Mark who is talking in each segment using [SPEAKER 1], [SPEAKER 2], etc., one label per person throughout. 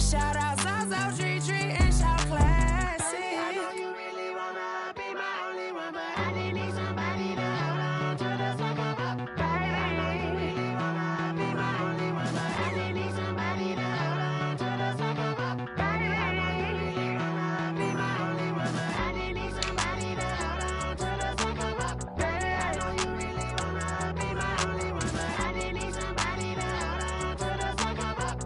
[SPEAKER 1] Shout out South Tree and shout classic.
[SPEAKER 2] I know you really wanna be my only one, but I need somebody to hold on to the second up, baby. I know you really wanna be my only one, but I need somebody to hold on to the second up, baby. I know you really wanna be my only one, but I need somebody to hold on to the second up, baby. I know you really wanna be my only one, but I need somebody to hold on to the second up.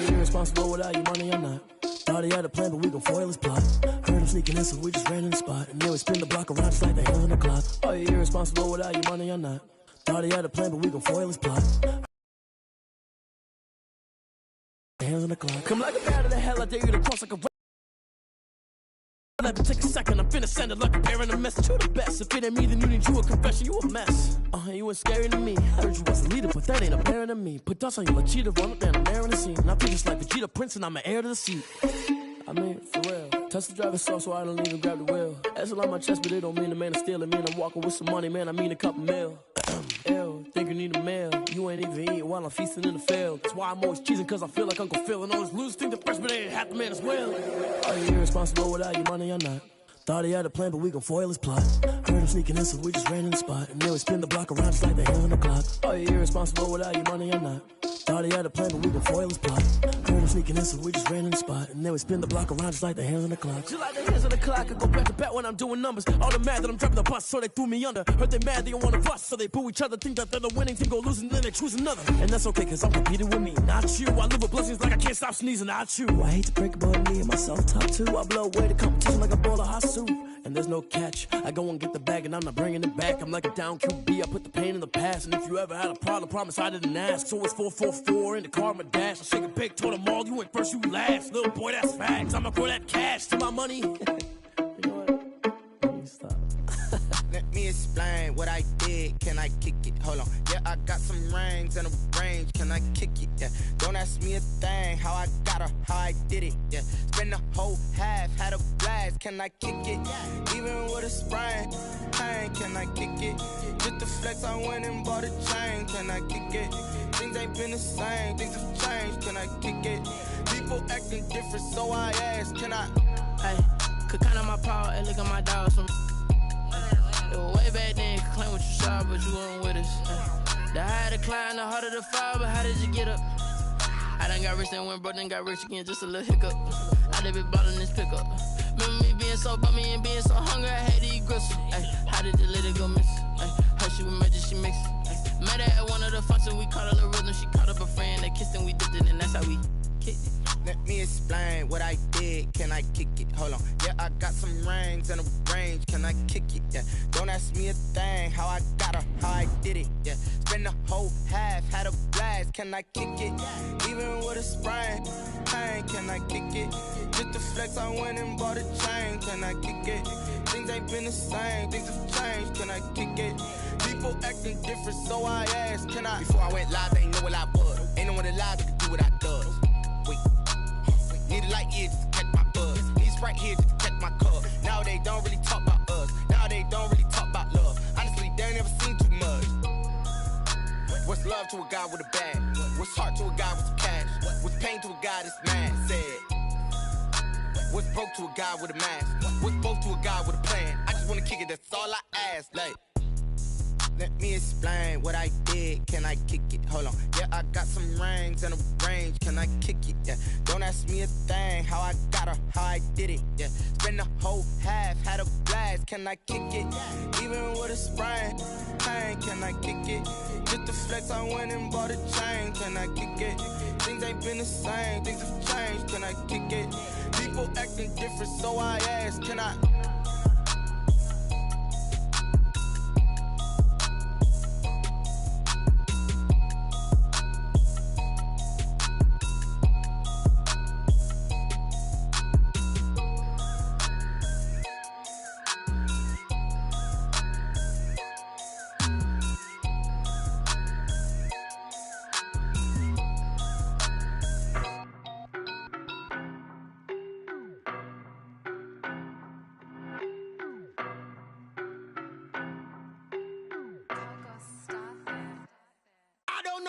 [SPEAKER 3] Irresponsible without your money or not. Thought he had a plan, but we gon' foil his plot. Heard him sneaking in, so we just ran in the spot. And then we spin the block around just like the hands on the clock. Are you irresponsible without your money or not? Thought he had a plan, but we gon' foil his plot. Hands on the clock. Come like a bat of the hell, I dare you to cross like a let me take a second, I'm finna send it like a bear in a message. You the best, if it ain't me, then you need you a confession, you a mess. You ain't scary to me, I heard you was a leader, but that ain't apparent to me. Put dust on you like cheetah, run up there, I'm airing the scene. And I feel just like Vegeta Prince, and I'm an heir to the seat. I mean, for real, touch the driver's soft so I don't even grab the wheel. That's on my chest, but it don't mean the man is stealing. Man, I'm walking with some money, man, I mean a couple mil. Ew, think you need a meal. You ain't even eating while I'm feasting in the field. That's why I'm always cheesing, cause I feel like Uncle Phil. And all this losers think the freshman ain't half the man as well. Are you irresponsible without your money or not? Thought he had a plan, but we gon' foil his plot. Heard him sneaking in, so we just ran in the spot. And then we spin the block around just like the hands on the clock. Are you irresponsible without your money or not? Thought he had a plan, but we gon' foil his plot. Heard him sneaking in, so we just ran in the spot. And then we spin the block around just like the hands on the clock. Just like the hands on the clock, I go back to back when I'm doing numbers. All the mad that I'm dropping the bus, so they threw me under. Heard they mad, they don't wanna bust, so they boo each other. Think that they're the winning team, go losing, then they choose another. And that's okay, cause I'm competing with me, not you. I live with blessings like I can't stop sneezing, not you. I hate to break it, but me and myself top two. I blow away the competition like a bowl of hot soup. And there's no catch. I go and get the bag and I'm not bringing it back. I'm like a down QB, I put the pain in the past. And if you ever had a problem, promise I didn't ask. So it's 444 in the car, my dash. I shake a big, told them all, you went first, you last. Little boy, that's facts. I'ma throw that cash to my money. You know what? Let me stop.
[SPEAKER 4] Let me explain what I did. Can I kick it? Hold on. Yeah, I got some rings and a range. Can I kick it? Yeah. Don't ask me a thing. How I got her, how I did it. Yeah. Spend the whole half, had a blast. Can I kick it? Even with a sprain, pain. Can I kick it? Just the flex, I went and bought a chain. Can I kick it? Things ain't been the same. Things have changed. Can I kick it? People acting different, so I asked. Can I?
[SPEAKER 5] Hey, could count on my power and look at my dogs from. It was way back then, could claim what you saw, but you weren't with us. The higher the climb, the harder the fall, but how did you get up? I done got rich and went broke, then got rich again, just a little hiccup. I done been ballin' this pickup. Remember me being so bummy and being so hungry, I had to eat gristle. How did you let it go miss? How she was magic, she mixed. Met her at one of the functions, we caught her the rhythm, she caught up a friend, they kissed and we dipped it, and that's how we kicked it.
[SPEAKER 4] Let me explain what I did. Can I kick it? Hold on. Yeah, I got some rings and a range. Can I kick it? Yeah. Don't ask me a thing. How I got her, how I did it. Yeah. Spend the whole half, had a blast. Can I kick it? Even with a sprain, pain. Can I kick it? Just the flex, I went and bought a chain. Can I kick it? Things ain't been the same. Things have changed. Can I kick it? People acting different, so I asked. Can I? Before I went live, they ain't know what I was. Ain't no one alive that could do what I does. Wait. Need a light year just to catch my buzz. These right here just to check my cup. Now they don't really talk about us. Now they don't really talk about love. Honestly, they ain't never seen too much. What's love to a guy with a bag? What's heart to a guy with some cash? What's pain to a guy that's mad? Said. What's broke to a guy with a mask? What's broke to a guy with a plan? I just wanna kick it, that's all I ask. Like, let me explain what I did. Can I kick it? Hold on. Yeah, I got some rings and a range. Can I kick it? Yeah. Don't ask me a thing. How I got her, how I did it. Yeah. Spend the whole half, had a blast. Can I kick it? Even with a sprain. Pain, can I kick it? Just the flex, I went and bought a chain. Can I kick it? Things ain't been the same. Things have changed. Can I kick it? People acting different, so I ask. Can I?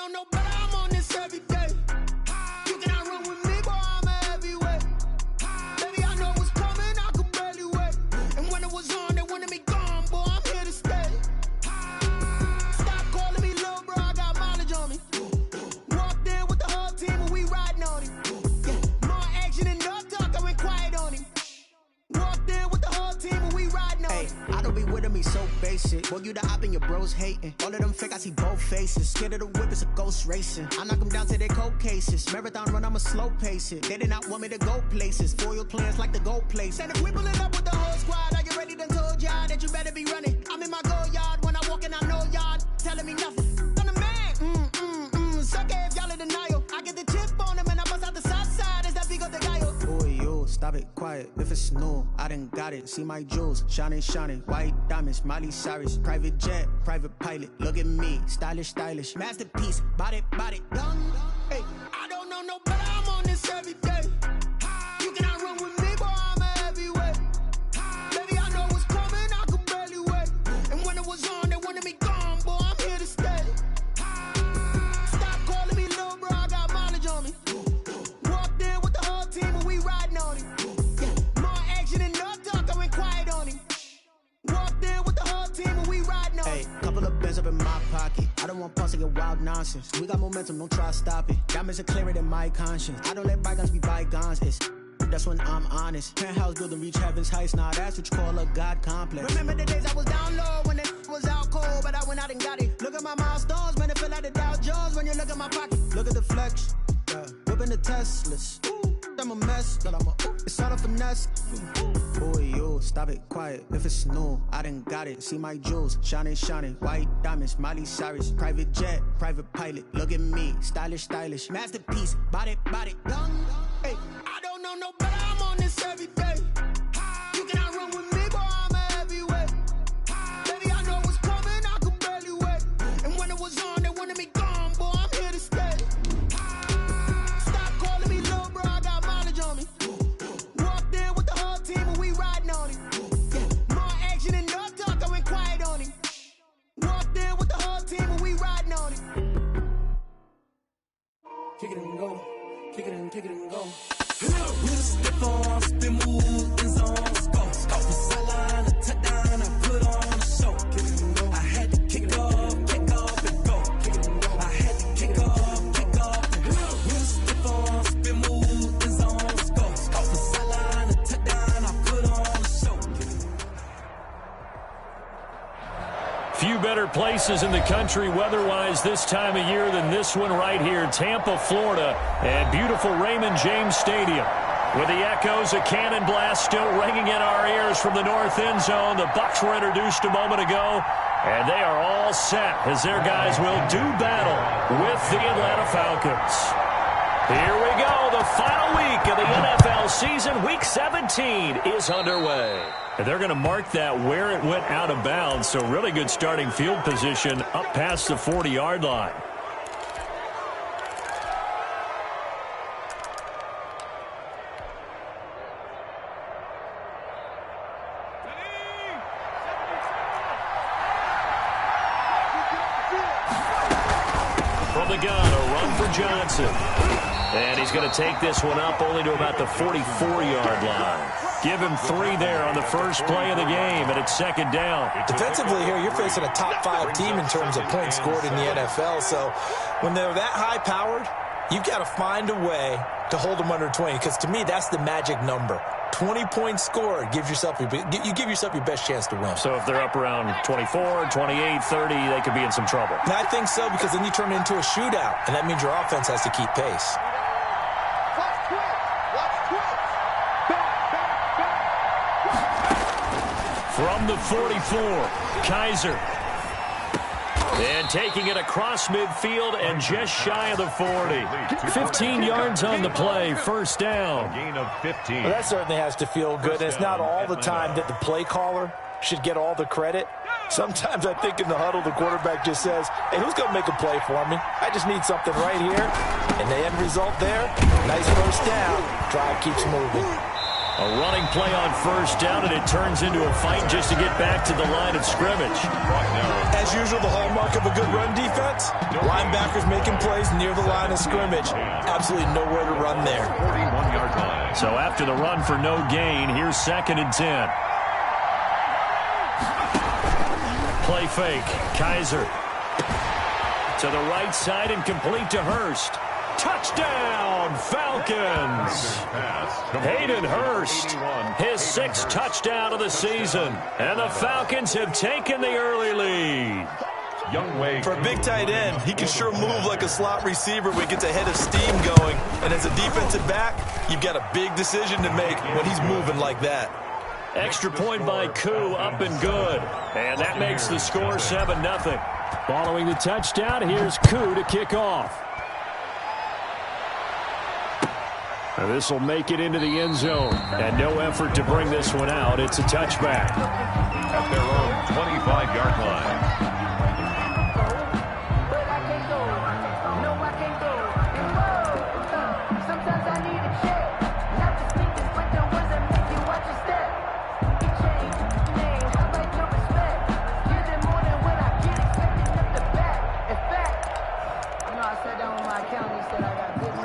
[SPEAKER 4] No, but I'm on this every day. You cannot run with me, boy, I'm a heavyweight. Baby, I know what's coming, I could barely wait. And when it was on, they wanted me gone, boy, I'm here to stay. Stop calling me little bro, I got mileage on me. Walked in with the whole team and we riding on him. Yeah. More action and no talk, I went quiet on him. Walked in with the whole team and we riding on him.
[SPEAKER 6] I don't be with him, he's so basic. Boy, you the op and your bros hating. All of them fake, I see both faces. Scared of the whip, it's a ghost racing. I knock them down to their cold cases. Marathon run, I'ma slow pace it. They did not want me to go places. Foil plans like the gold place. And if we pulling up with the whole squad, are you ready? Done told y'all that you better be running. I'm in my go yard. When I walk in, I know y'all telling me nothing. I'm the man. Suck it if y'all in denial. I get the chip on them and I bust out the south side. Is that Vigo de Gallo? Boy, yo, stop it, quiet. If it's new, I done got it. See my jewels, shining, shining. White diamonds, Miley Cyrus. Private jet, private pilot. Look at me, stylish, stylish. Masterpiece, body, done.
[SPEAKER 4] Hey, I don't know no better, I'm on this every day. You cannot run with me, boy, I'm a heavyweight. Baby, I know what's coming, I could barely wait. And when it was on, they wanted me gone, boy, I'm here to stay. Stop calling me little bro, I got mileage on me. Walked in with the whole team and we riding on him. Yeah. More action and no talk, I went quiet on him. Walked in with the whole team and we riding on him.
[SPEAKER 6] Hey, couple of bands up in my pocket. I don't want pause to get wild nonsense. We got momentum, don't try to stop it. Diamonds are clearer than my conscience. I don't let bygones be bygones. It's that's when I'm honest. Penthouse building reach heaven's heights. Nah, that's what you call a God complex. Remember the days I was down low when it was out cold, but I went out and got it. Look at my milestones, man, it feel like the Dow Jones when you look at my pocket. Look at the flex, whipping the Teslas. I'm a mess, but I'm a it's all a finesse. Boy, yo, stop it, quiet. If it's new, I done got it. See my jewels, shining, shining. White diamonds, Miley Cyrus. Private jet, private pilot. Look at me, stylish, stylish. Masterpiece, body, done.
[SPEAKER 4] Hey, I don't know no better, I'm on this every day. You cannot run with me, boy, I'm a heavyweight. Baby, I know what's coming, I could barely wait. And when it was on, they wanted me gone, boy, I'm here to stay. Stop calling me little bro, I got mileage on me. Walked in with the whole team and we riding on him. Yeah. More action and no talk, I went quiet on him. Walked in with the whole team and we riding on him.
[SPEAKER 3] Kick it and go. Kick it and go.
[SPEAKER 7] Step on, spin, move, in zone, scope. Off the sideline, a touchdown, I put on a show. I had to kick off and go. I had to kick off and go. Step on, spin, move, in zone, scope. Off the sideline, a touchdown, I put on a show.
[SPEAKER 8] Few better places in the country weather-wise this time of year than this one right here, Tampa, Florida, at beautiful Raymond James Stadium. With the echoes of cannon blast still ringing in our ears from the north end zone, the Bucs were introduced a moment ago, and they are all set as their guys will do battle with the Atlanta Falcons. Here we go, the final week of the NFL season. Week 17 is underway. And they're going to mark that where it went out of bounds, so really good starting field position up past the 40-yard line. Johnson. And he's going to take this one up only to about the 44-yard line. Give him 3 there on the first play of the game, and it's second down.
[SPEAKER 9] Defensively here, you're facing a top-5 team in terms of points scored in the NFL. So when they're that high-powered, you've got to find a way to hold them under 20, because to me, that's the magic number. 20 points scored, you give yourself your best chance to win.
[SPEAKER 8] So if they're up around 24, 28, 30, they could be in some trouble.
[SPEAKER 9] And I think so, because then you turn it into a shootout, and that means your offense has to keep pace.
[SPEAKER 8] From the 44, Kaiser. And taking it across midfield and just shy of the 40. 15 yards on the play, first down.
[SPEAKER 10] Gain of 15.
[SPEAKER 9] Well, that certainly has to feel good. It's not all the time that the play caller should get all the credit. Sometimes I think in the huddle, the quarterback just says, hey, who's going to make a play for me? I just need something right here. And the end result there, nice first down. Drive keeps moving.
[SPEAKER 8] A running play on first down, and it turns into a fight just to get back to the line of scrimmage.
[SPEAKER 9] As usual, the hallmark of a good run defense, linebackers making plays near the line of scrimmage. Absolutely nowhere to run there.
[SPEAKER 10] 41-yard line.
[SPEAKER 8] So after the run for no gain, here's 2nd and 10. Play fake. Kaiser to the right side and complete to Hurst. Touchdown, Falcons! Hayden Hurst, his 6th touchdown of the season. And the Falcons have taken the early lead.
[SPEAKER 9] For a big tight end, he can sure move like a slot receiver when he gets a head of steam going. And as a defensive back, you've got a big decision to make when he's moving like that.
[SPEAKER 8] Extra point by Koo, up and good. And that makes the score 7-0. Following the touchdown, here's Koo to kick off. This will make it into the end zone. And no effort to bring this one out. It's a touchback.
[SPEAKER 10] At their own 25-yard line.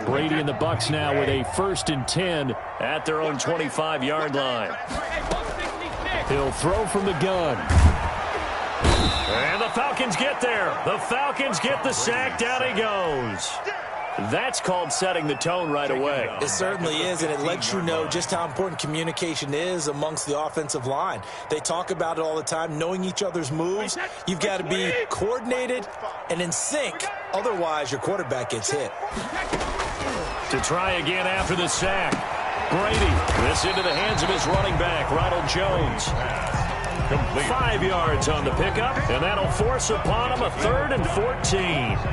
[SPEAKER 8] Brady and the Bucs now with a 1st and 10 at their own 25-yard line. He'll throw from the gun. And the Falcons get there. The Falcons get the sack. Down he goes. That's called setting the tone right away.
[SPEAKER 9] It certainly is, and it lets you know just how important communication is amongst the offensive line. They talk about it all the time, knowing each other's moves. You've got to be coordinated and in sync. Otherwise, your quarterback gets hit.
[SPEAKER 8] To try again after the sack. Brady, this into the hands of his running back, Ronald Jones. 5 yards on the pickup, and that'll force upon him a 3rd and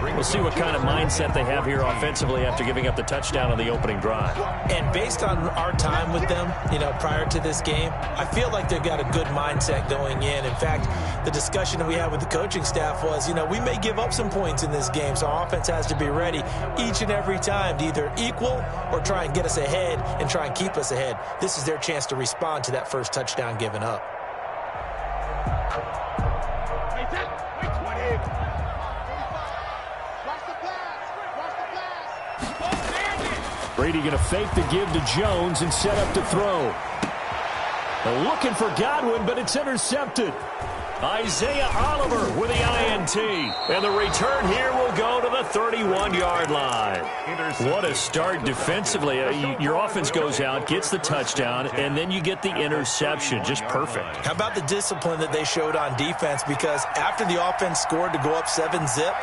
[SPEAKER 8] 14. We'll see what kind of mindset they have here offensively after giving up the touchdown on the opening drive.
[SPEAKER 9] And based on our time with them, prior to this game, I feel like they've got a good mindset going in. In fact, the discussion that we had with the coaching staff was, we may give up some points in this game, so our offense has to be ready each and every time to either equal or try and get us ahead and try and keep us ahead. This is their chance to respond to that first touchdown given up.
[SPEAKER 8] Brady going to fake the give to Jones and set up to throw. Looking for Godwin, but it's intercepted. Isaiah Oliver with the INT. And the return here will go to the 31-yard line. What a start defensively. Your offense goes out, gets the touchdown, and then you get the interception. Just perfect.
[SPEAKER 9] How about the discipline that they showed on defense? Because after the offense scored to go up 7-zip,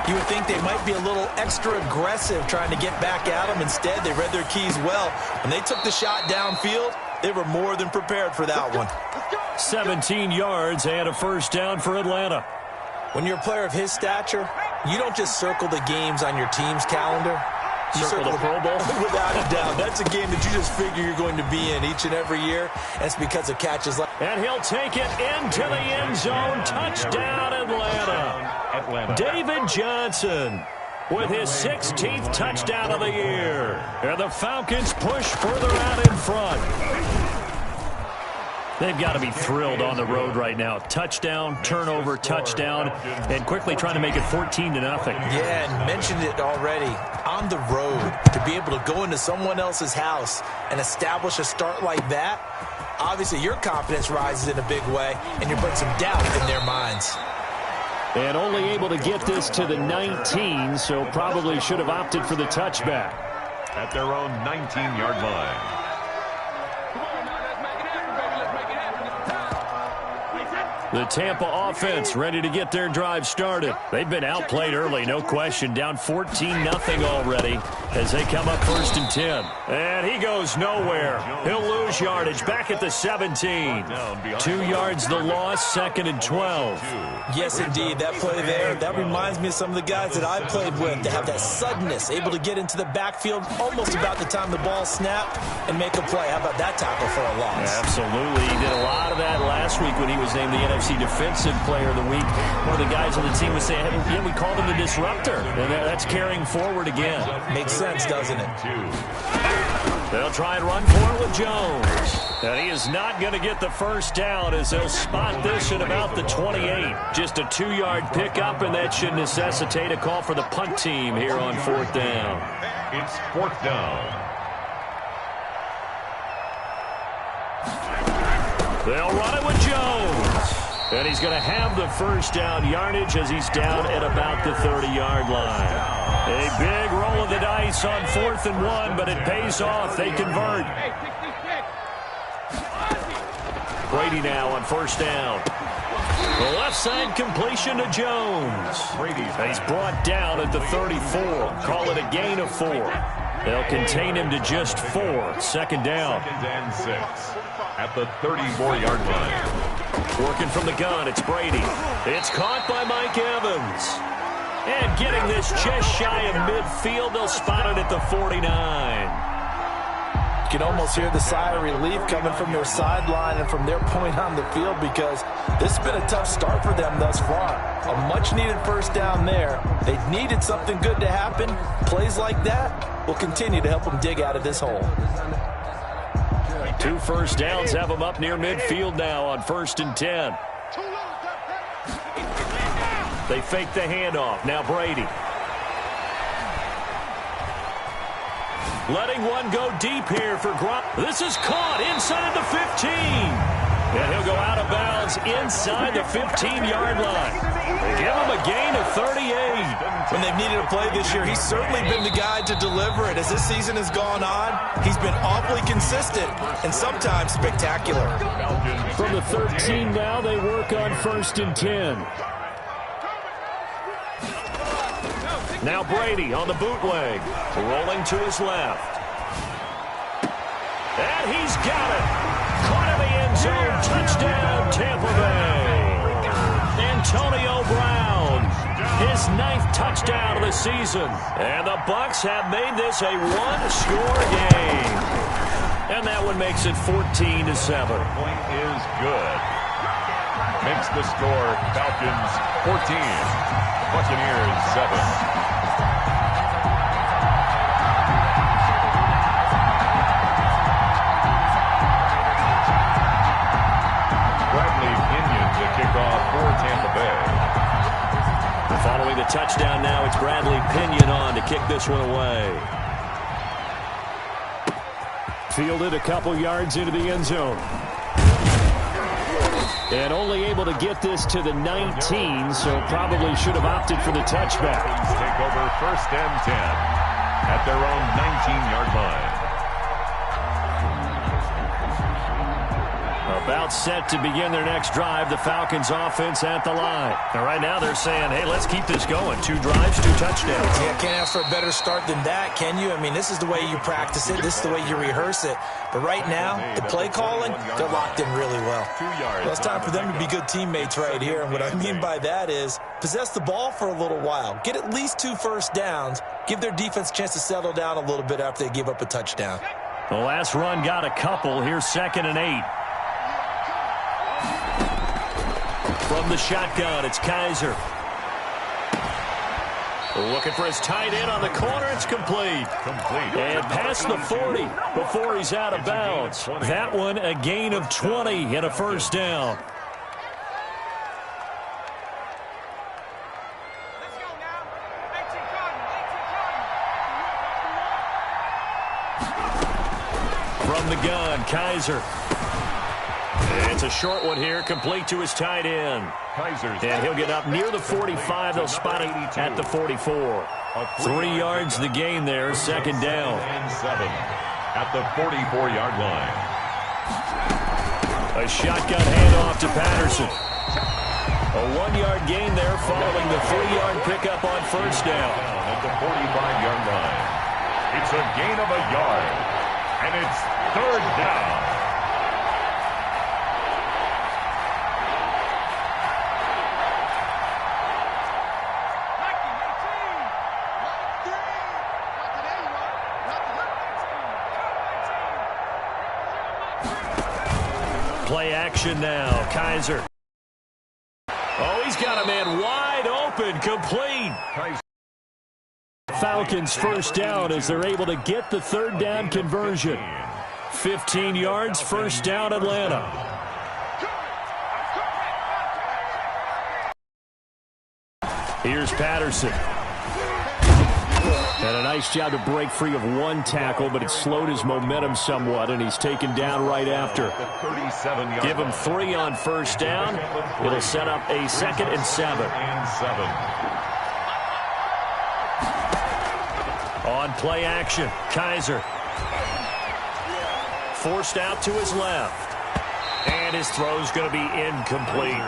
[SPEAKER 9] you would think they might be a little extra aggressive trying to get back at them. Instead, they read their keys well. When they took the shot downfield, they were more than prepared for that one.
[SPEAKER 8] 17 yards and a first down for Atlanta.
[SPEAKER 9] When you're a player of his stature, you don't just circle the games on your team's calendar. You
[SPEAKER 8] circle the Pro Bowl?
[SPEAKER 9] Without a doubt. That's a game that you just figure you're going to be in each and every year. And it's because of catches like...
[SPEAKER 8] And he'll take it into the end zone. Touchdown, Atlanta. David Johnson with his 16th touchdown of the year. And the Falcons push further out in front. They've got to be thrilled on the road right now. Touchdown, turnover, touchdown, and quickly trying to make it 14-0.
[SPEAKER 9] Yeah, and mentioned it already. On the road, to be able to go into someone else's house and establish a start like that, obviously your confidence rises in a big way, and you bring some doubt in their minds.
[SPEAKER 8] And only able to get this to the 19, so probably should have opted for the touchback.
[SPEAKER 10] At their own 19-yard line.
[SPEAKER 8] The Tampa offense ready to get their drive started. They've been outplayed early, no question. Down 14-0 already as they come up 1st and 10. And he goes nowhere. He'll lose yardage back at the 17. 2 yards the loss, 2nd and 12.
[SPEAKER 9] Yes, indeed. That play there, that reminds me of some of the guys that I played with. They have that suddenness, able to get into the backfield almost about the time the ball snapped and make a play. How about that tackle for a loss?
[SPEAKER 8] Absolutely. He did a lot of that last week when he was named the NFC Defensive Player of the Week. One of the guys on the team was saying, yeah, we called him the disruptor. And that's carrying forward again.
[SPEAKER 9] Makes sense, doesn't it?
[SPEAKER 8] They'll try and run for it with Jones. And he is not going to get the first down as they'll spot this at about the 28. Just a 2-yard pickup, and that should necessitate a call for the punt team here on 4th down.
[SPEAKER 10] It's 4th down.
[SPEAKER 8] They'll run it with Jones. And he's going to have the first down yardage as he's down at about the 30-yard line. A big roll of the dice on 4th and 1, but it pays off. They convert. Brady now on 1st down. The left side completion to Jones. He's brought down at the 34. Call it a gain of 4. They'll contain him to just 4. 2nd down.
[SPEAKER 10] 2nd and 6. At the 34-yard line.
[SPEAKER 8] Working from the gun, it's Brady. It's caught by Mike Evans. And getting this just shy of midfield, they'll spot it at the 49.
[SPEAKER 9] You can almost hear the sigh of relief coming from their sideline and from their point on the field because this has been a tough start for them thus far. A much-needed first down there. They needed something good to happen. Plays like that will continue to help them dig out of this hole.
[SPEAKER 8] 2 first downs have them up near midfield now on 1st and 10. They fake the handoff. Now Brady. Letting one go deep here for Gronk. This is caught inside the 15. And he'll go out of bounds inside the 15-yard line. They give him a gain of 38.
[SPEAKER 9] When they've needed a play this year, he's certainly been the guy to deliver it. As this season has gone on, he's been awfully consistent and sometimes spectacular.
[SPEAKER 8] From the 13 now, they work on 1st and 10. Now Brady on the bootleg, rolling to his left. And he's got it. Caught in the end zone. Touchdown, Tampa Bay. Antonio Brown, his 9th touchdown of the season. And the Bucs have made this a 1-score game. And that one makes it 14-7.
[SPEAKER 10] Point is good. Makes the score Falcons 14, Buccaneers 7. Kickoff for Tampa Bay.
[SPEAKER 8] Following the touchdown now, it's Bradley Pinion on to kick this one away. Fielded a couple yards into the end zone. And only able to get this to the 19, so probably should have opted for the touchback.
[SPEAKER 10] Take over 1st and 10 at their own 19-yard line.
[SPEAKER 8] About set to begin their next drive, the Falcons offense at the line. And right now they're saying, hey, let's keep this going. 2 drives, 2 touchdowns.
[SPEAKER 9] Yeah, can't ask for a better start than that, can you? I mean, this is the way you practice it. This is the way you rehearse it. But right now, the play calling, they're locked in really well. Well, it's time for them to be good teammates right here. And what I mean by that is possess the ball for a little while. Get at least 2 first downs. Give their defense a chance to settle down a little bit after they give up a touchdown.
[SPEAKER 8] The last run got a couple. Here's 2nd and 8. From the shotgun, it's Kaiser. Looking for his tight end on the corner. It's complete. And past the 40 before he's out of bounds. That one a gain of 20 and a first down. From the gun, Kaiser. It's a short one here, complete to his tight end. And he'll get up near the 45. They'll spot it at the 44. 3 yards the gain there, second down.
[SPEAKER 10] And 7 at the 44-yard line.
[SPEAKER 8] A shotgun handoff to Patterson. A 1-yard gain there following the 3-yard pickup on first down.
[SPEAKER 10] At the 45-yard line. It's a gain of a yard. And it's third down.
[SPEAKER 8] Play action now. Kaiser. Oh, he's got a man wide open. Complete. Falcons first down as they're able to get the third down conversion. 15 yards, first down Atlanta. Here's Patterson. And a nice job to break free of one tackle, but it slowed his momentum somewhat, and he's taken down right after. Give him 3 on first down. It'll set up a 2nd and 7. On play action, Kaiser. Forced out to his left. And his throw's going to be incomplete.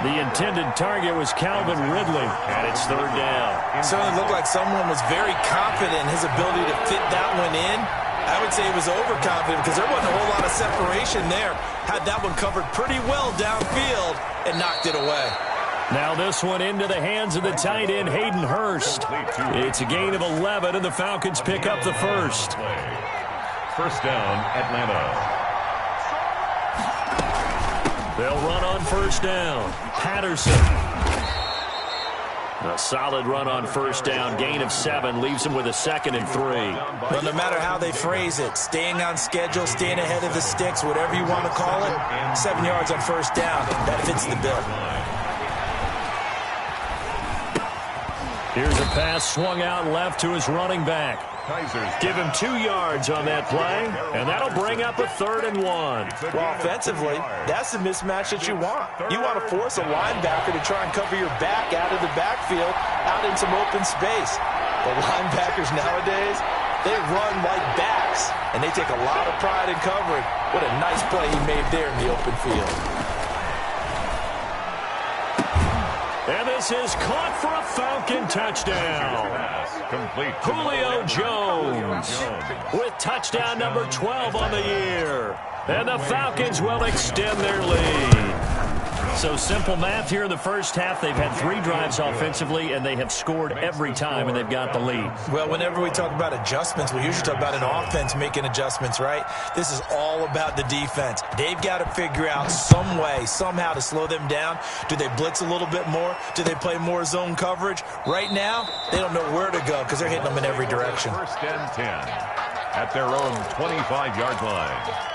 [SPEAKER 8] The intended target was Calvin Ridley, and it's third down.
[SPEAKER 9] It certainly looked like someone was very confident in his ability to fit that one in. I would say he was overconfident because there wasn't a whole lot of separation there. Had that one covered pretty well downfield and knocked it away.
[SPEAKER 8] Now this one into the hands of the tight end, Hayden Hurst. It's a gain of 11, and the Falcons pick up the first.
[SPEAKER 10] First down, Atlanta.
[SPEAKER 8] They'll run on first down. Patterson. A solid run on first down. Gain of 7 leaves him with a 2nd and 3.
[SPEAKER 9] But no matter how they phrase it, staying on schedule, staying ahead of the sticks, whatever you want to call it, 7 yards on first down. That fits the bill.
[SPEAKER 8] Here's a pass swung out left to his running back. Give him 2 yards on that play, and that'll bring up a 3rd and 1.
[SPEAKER 9] Well, offensively, that's the mismatch that you want. You want to force a linebacker to try and cover your back out of the backfield, out in some open space. The linebackers nowadays, they run like backs, and they take a lot of pride in covering. What a nice play he made there in the open field.
[SPEAKER 8] And this is caught for a Falcon touchdown. Julio Jones with touchdown number 12 on the year. And the Falcons will extend their lead. So simple math here in the first half. They've had 3 drives offensively, and they have scored every time, and they've got the lead.
[SPEAKER 9] Well, whenever we talk about adjustments, we usually talk about an offense making adjustments, right? This is all about the defense. They've got to figure out some way, somehow to slow them down. Do they blitz a little bit more? Do they play more zone coverage? Right now, they don't know where to go because they're hitting them in every direction.
[SPEAKER 10] First and 10 at their own 25-yard line.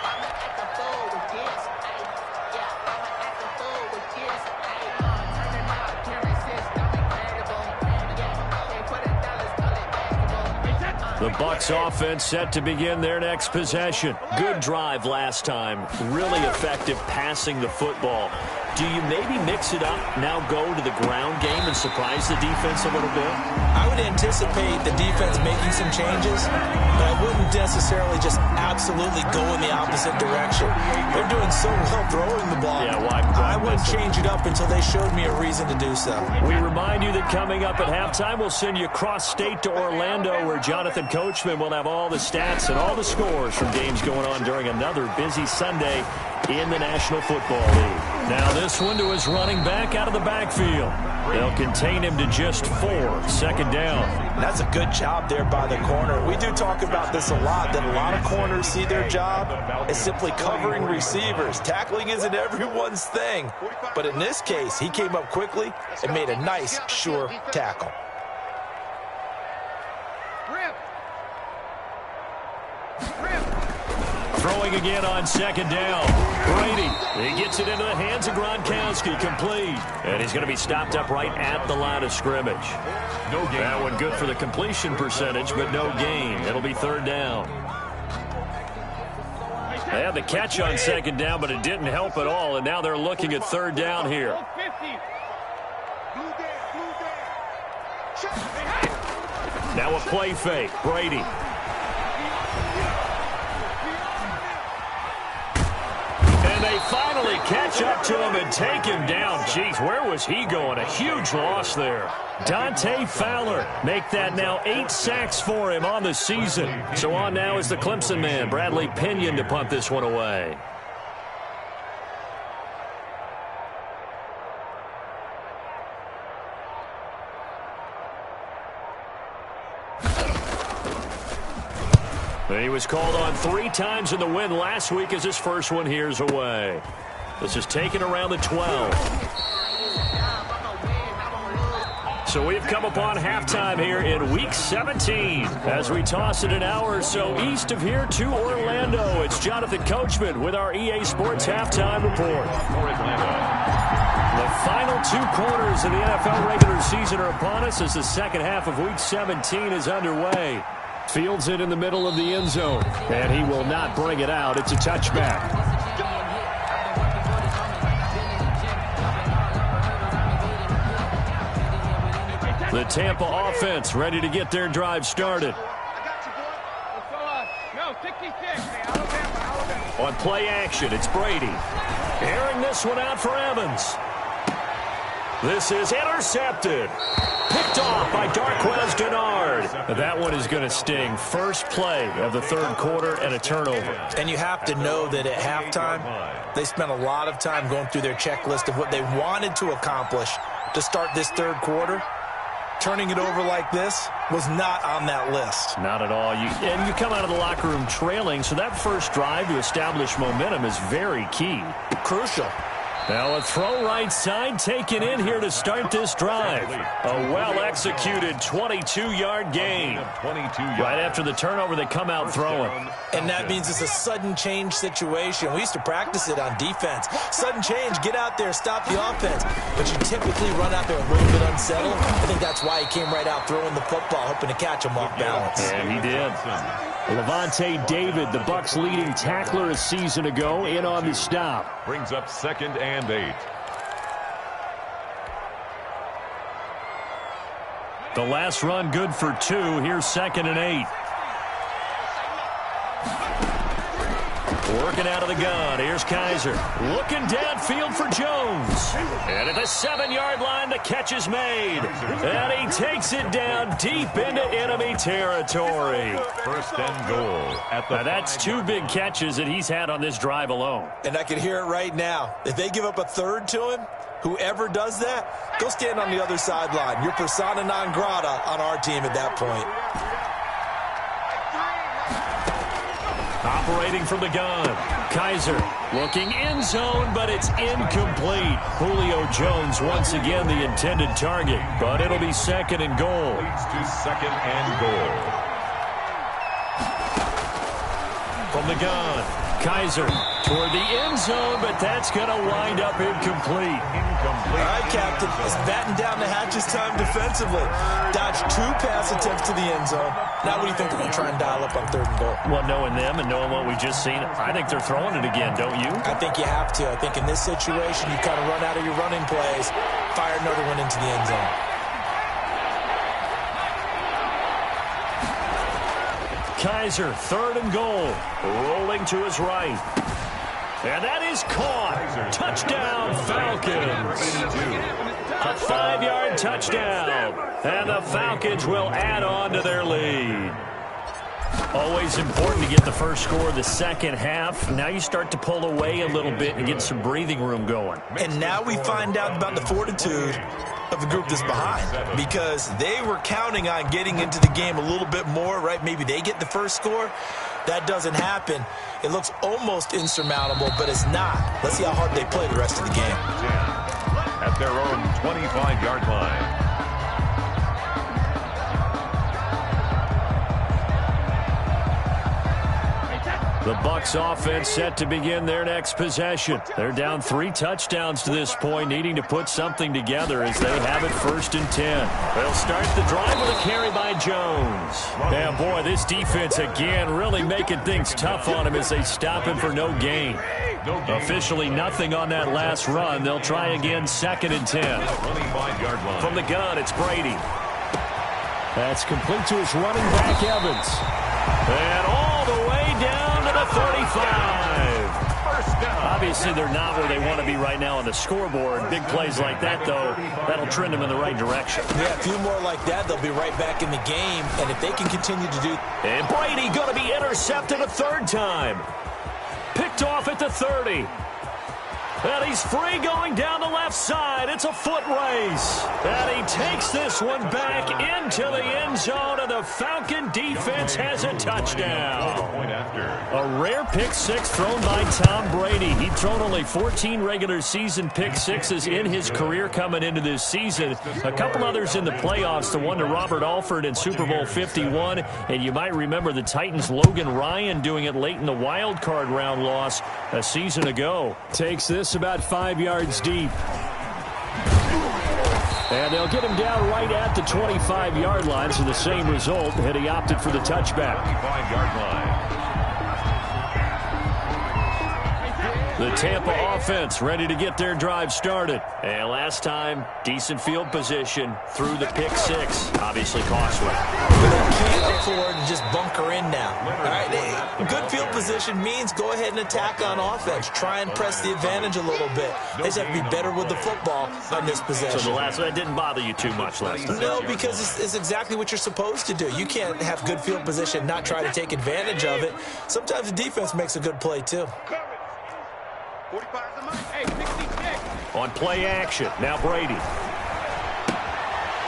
[SPEAKER 8] The Bucs offense set to begin their next possession. Good drive last time. Really effective passing the football. Do you maybe mix it up, now go to the ground game and surprise the defense a little bit?
[SPEAKER 9] I would anticipate the defense making some changes, but I wouldn't necessarily just absolutely go in the opposite direction. They're doing so well throwing the ball.
[SPEAKER 8] Yeah, why
[SPEAKER 9] I wouldn't change it up until they showed me a reason to do so.
[SPEAKER 8] We remind you that coming up at halftime, we'll send you cross-state to Orlando, where Jonathan Coachman will have all the stats and all the scores from games going on during another busy Sunday in the National Football League. Now this one to his running back out of the backfield. They'll contain him to just 4, second down.
[SPEAKER 9] That's a good job there by the corner. We do talk about this a lot, that a lot of corners see their job as simply covering receivers. Tackling isn't everyone's thing. But in this case, he came up quickly and made a nice, sure tackle.
[SPEAKER 8] Throwing again on second down. Brady, he gets it into the hands of Gronkowski, complete. And he's going to be stopped up right at the line of scrimmage.
[SPEAKER 10] No gain.
[SPEAKER 8] That one good for the completion percentage, but no gain. It'll be third down. They had the catch on second down, but it didn't help at all, and now they're looking at third down here. Now a play fake. Brady. And they finally catch up to him and take him down. Jeez, where was he going? A huge loss there. Dante Fowler make that now 8 sacks for him on the season. So on now is the Clemson man, Bradley Pinion, to punt this one away. He was called on 3 times in the win last week as his first one here's away. This is taken around the 12. So we've come upon halftime here in Week 17. As we toss it an hour or so east of here to Orlando, it's Jonathan Coachman with our EA Sports Halftime Report. The final 2 quarters of the NFL regular season are upon us as the second half of Week 17 is underway. Fields it in the middle of the end zone, and he will not bring it out. It's a touchback. The Tampa offense ready to get their drive started. On play action, it's Brady. Airing this one out for Evans. This is intercepted. Picked off by Darquez Dennard. That one is going to sting. First play of the third quarter and a turnover.
[SPEAKER 9] And you have to know that at halftime, they spent a lot of time going through their checklist of what they wanted to accomplish to start this third quarter. Turning it over like this was not on that list.
[SPEAKER 8] Not at all. And you come out of the locker room trailing, so that first drive to establish momentum is very key.
[SPEAKER 9] Crucial.
[SPEAKER 8] Now a throw right side taken in here to start this drive. A well-executed 22-yard gain. Right after the turnover, they come out throwing.
[SPEAKER 9] And that means it's a sudden change situation. We used to practice it on defense. Sudden change, get out there, stop the offense. But you typically run out there a little bit unsettled. I think that's why he came right out throwing the football, hoping to catch him off balance.
[SPEAKER 8] And he did. Levante David, the Bucs' leading tackler a season ago, in on the stop.
[SPEAKER 10] Brings up 2nd and 8.
[SPEAKER 8] The last run good for 2. Here's 2nd and 8. Working out of the gun. Here's Kaiser. Looking downfield for Jones. And at the 7-yard line, the catch is made. And he takes it down deep into enemy territory.
[SPEAKER 10] 1st and goal.
[SPEAKER 8] Now that's 2 big catches that he's had on this drive alone.
[SPEAKER 9] And I can hear it right now. If they give up a third to him, whoever does that, go stand on the other sideline. You're persona non grata on our team at that point.
[SPEAKER 8] Operating from the gun. Kaiser looking end zone, but it's incomplete. Julio Jones once again the intended target, but it'll be 2nd and goal.
[SPEAKER 10] Leads to 2nd and goal.
[SPEAKER 8] From the gun, Kaiser toward the end zone, but that's going to wind up incomplete.
[SPEAKER 9] All right, Captain. It's batting down the hatches time defensively. Dodged 2 pass attempts to the end zone. Now what do you think they're going to try and dial up on 3rd and goal?
[SPEAKER 8] Well, knowing them and knowing what we just seen, I think they're throwing it again, don't you?
[SPEAKER 9] I think you have to. I think in this situation, you kind of run out of your running plays, fire another one into the end zone.
[SPEAKER 8] Kaiser, 3rd and goal, rolling to his right. And that is caught. Touchdown, Falcons. A 5-yard touchdown. And the Falcons will add on to their lead. Always important to get the first score of the second half. Now you start to pull away a little bit and get some breathing room going.
[SPEAKER 9] And now we find out about the fortitude of the group that's behind, because they were counting on getting into the game a little bit more, right? Maybe they get the first score. That doesn't happen. It looks almost insurmountable, but it's not. Let's see how hard they play the rest of the game.
[SPEAKER 10] At their own 25-yard line.
[SPEAKER 8] The Bucs offense set to begin their next possession. They're down 3 touchdowns to this point, needing to put something together as they have it 1st and 10. They'll start the drive with a carry by Jones. Yeah, boy, this defense again really making things tough on him as they stop him for no gain. Officially nothing on that last run. They'll try again 2nd and 10. From the gun, it's Brady. That's complete to his running back, Evans. And all the way down to the 35. Obviously, they're not where they want to be right now on the scoreboard. Big plays like that, though, that'll trend them in the right direction.
[SPEAKER 9] Yeah, a few more like that, they'll be right back in the game. And if they can continue to do...
[SPEAKER 8] And Brady going to be intercepted a 3rd time. Picked off at the 30. And he's free going down the left side. It's a foot race. And he takes this one back into the end zone, and the Falcon defense has a touchdown. A rare pick 6 thrown by Tom Brady. He'd thrown only 14 regular season pick 6s in his career coming into this season. A couple others in the playoffs, the one to Robert Alford in Super Bowl 51. And you might remember the Titans' Logan Ryan doing it late in the wild card round loss a season ago. Takes this about 5 yards deep. And they'll get him down right at the 25-yard line, so the same result, and he opted for the touchback.
[SPEAKER 10] 25-yard line.
[SPEAKER 8] The Tampa offense ready to get their drive started. And last time, decent field position through the pick 6. Obviously costly.
[SPEAKER 9] But they can't afford to just bunker in now. All right, good field position means go ahead and attack on offense. Try and press the advantage a little bit. They just have to be better with the football on this possession.
[SPEAKER 8] So the last one didn't bother you too much last time?
[SPEAKER 9] No, because it's exactly what you're supposed to do. You can't have good field position, not try to take advantage of it. Sometimes the defense makes a good play, too.
[SPEAKER 8] On play action, now Brady.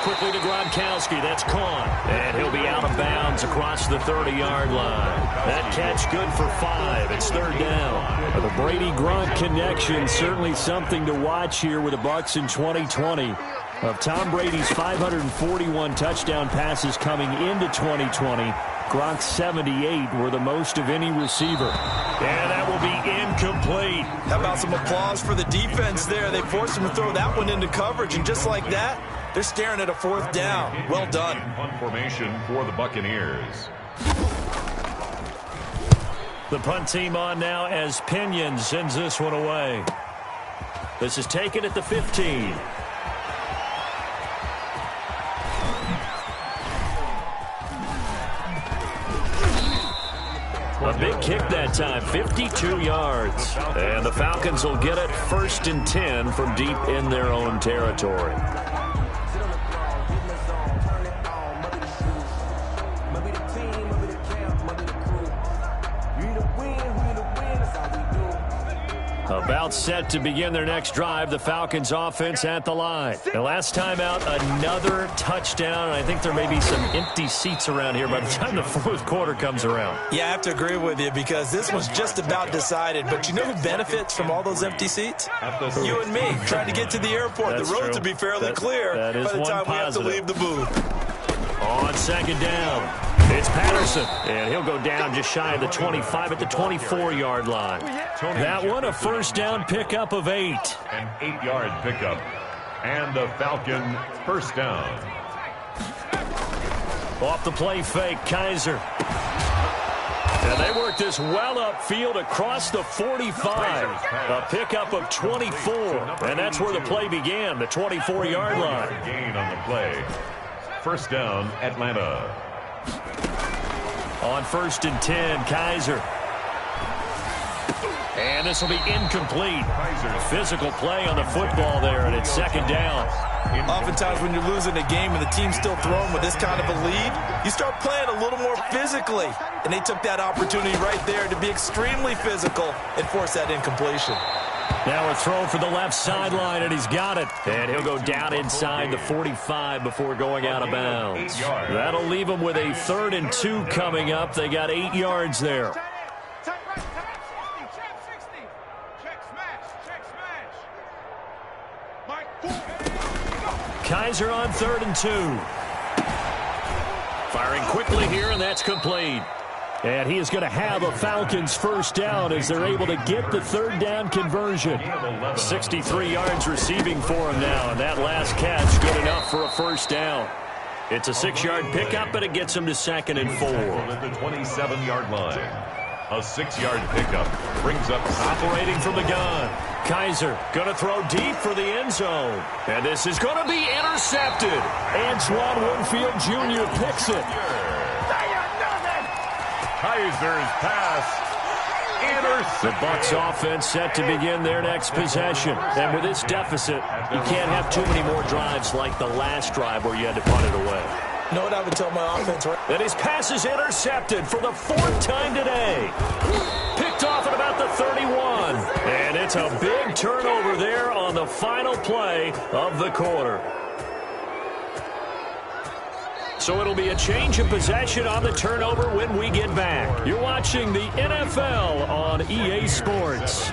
[SPEAKER 8] Quickly to Gronkowski, that's caught. And he'll be out of bounds across the 30-yard line. That catch good for 5. It's 3rd down. The Brady-Gronk connection, certainly something to watch here with the Bucs in 2020. Of Tom Brady's 541 touchdown passes coming into 2020, Gronk's 78 were the most of any receiver. And that will be incomplete.
[SPEAKER 9] How about some applause for the defense there? They forced him to throw that one into coverage, and just like that, they're staring at a 4th down. Well done.
[SPEAKER 10] Punt formation for the Buccaneers.
[SPEAKER 8] The punt team on now as Pinion sends this one away. This is taken at the 15. A big kick that time, 52 yards. And the Falcons will get it 1st and 10 from deep in their own territory. About set to begin their next drive, the Falcons offense at the line. And last time out, another touchdown. And I think there may be some empty seats around here by the time the 4th quarter comes around.
[SPEAKER 9] Yeah, I have to agree with you because this was just about decided. But you know who benefits from all those empty seats? You and me, trying to get to the airport.
[SPEAKER 8] That's
[SPEAKER 9] the roads
[SPEAKER 8] true.
[SPEAKER 9] will be fairly clear
[SPEAKER 8] by the time
[SPEAKER 9] we have to leave the booth.
[SPEAKER 8] On 2nd down, it's Patterson, and he'll go down just shy of the 25 at the 24-yard line. That one, a 1st down pickup of 8.
[SPEAKER 10] An 8-yard pickup. And the Falcon 1st down.
[SPEAKER 8] Off the play fake, Kaiser. And they work this well upfield across the 45. A pickup of 24. And that's where the play began, the 24-yard line.
[SPEAKER 10] Gain on the play. 1st down, Atlanta.
[SPEAKER 8] On 1st and 10, Kaiser. And this will be incomplete. Physical play on the football there, and it's 2nd down.
[SPEAKER 9] Oftentimes when you're losing a game and the team's still throwing with this kind of a lead, you start playing a little more physically. And they took that opportunity right there to be extremely physical and force that incompletion.
[SPEAKER 8] Now a throw for the left sideline, and he's got it. And he'll go down inside the 45 before going out of bounds. That'll leave him with a 3rd and 2 coming up. They got 8 yards there. Kaiser on 3rd and 2. Firing quickly here, and that's complete. And he is going to have a Falcons first down as they're able to get the third down conversion. 63 yards receiving for him now, and that last catch good enough for a first down. It's a 6-yard pickup, and it gets him to 2nd and 4.
[SPEAKER 10] At the 27-yard line. A 6-yard pickup brings up
[SPEAKER 8] operating from the gun. Kaiser going to throw deep for the end zone. And this is going to be intercepted. Antoine Winfield Jr. picks it.
[SPEAKER 10] Kaiser's pass.
[SPEAKER 8] The Bucs offense set to begin their next possession. And with this deficit, you can't have too many more drives like the last drive where you had to punt it away.
[SPEAKER 9] You know what I would tell my offense?
[SPEAKER 8] And his pass is intercepted for the 4th time today. Picked off at about the 31. And it's a big turnover there on the final play of the quarter. So it'll be a change of possession on the turnover when we get back. You're watching the NFL on EA Sports.